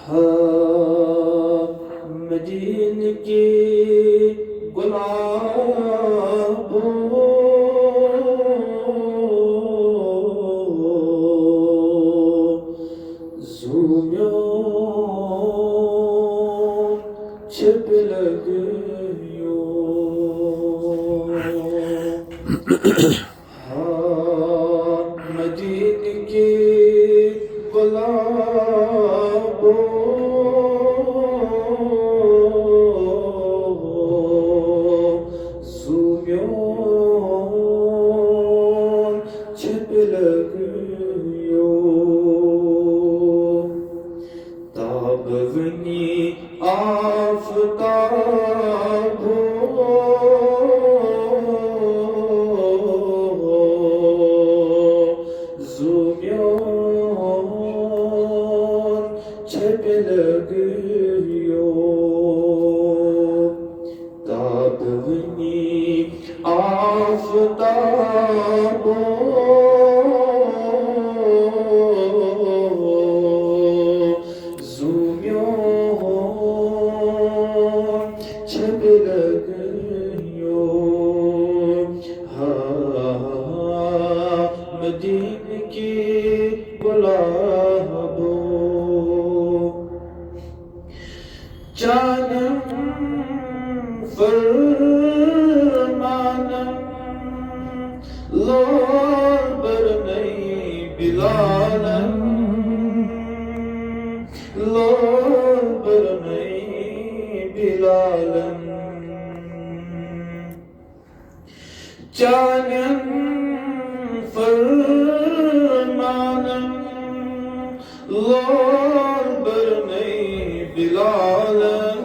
हाँ मदीने की गुलाबों ज़ुम्यों छिप लगियो हाँ मदीने की गुलाबों ज़ुम्यों छिप लगियो ताबवनी आफ़ताबो ज़ुम्यों छिप लगियो ताबवनी आफ़ताबो छिप लगियो हाँ मदीने की गुलाबों जानम फरमानम लोर बरनई बिलालम लोर बरनई बिलालम जानम फरमानम लोर बरनई बिलालम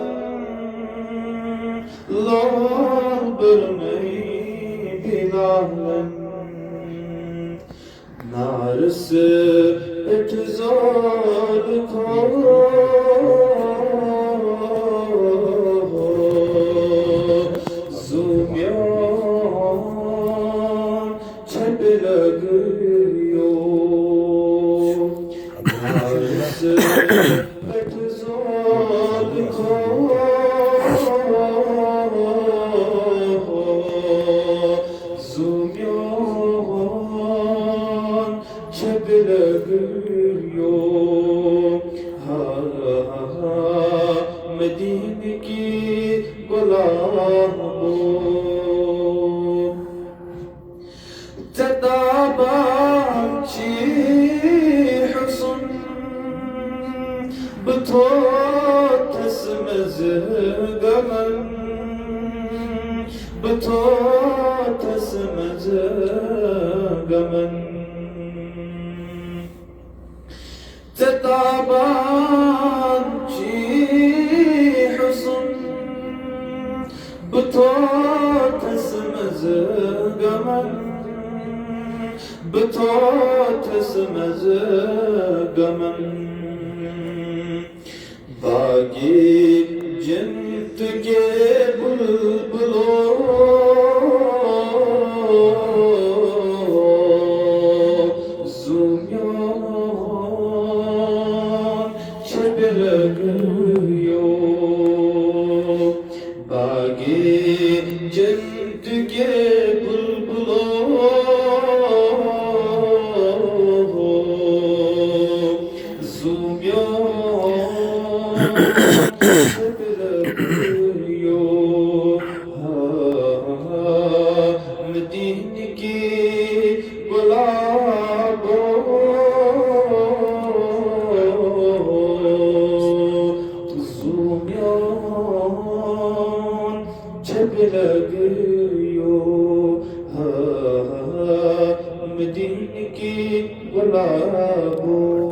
लोर बरनई बिलालम नारस इठ ज़ोर खो छिप लगियो नारस इठ ज़ोर खो ज़ुम्यों छिप लगियो हाँ मदीने की गुलाबों तताबाची हुस्न बथोथस मज़गमन बथोथस मज़गमन तताबाची हुस्न बथोथस मज़गमन बथोथस मज़गमन बागी जिन्त के बुलबुलों ज़ुम्यों छिप लगियो बागी जिन्त के छिप लगियो हाँ मदीने की गुलाबों ज़ुम्यों छिप लगियो हाँ मदीने की गुलाबों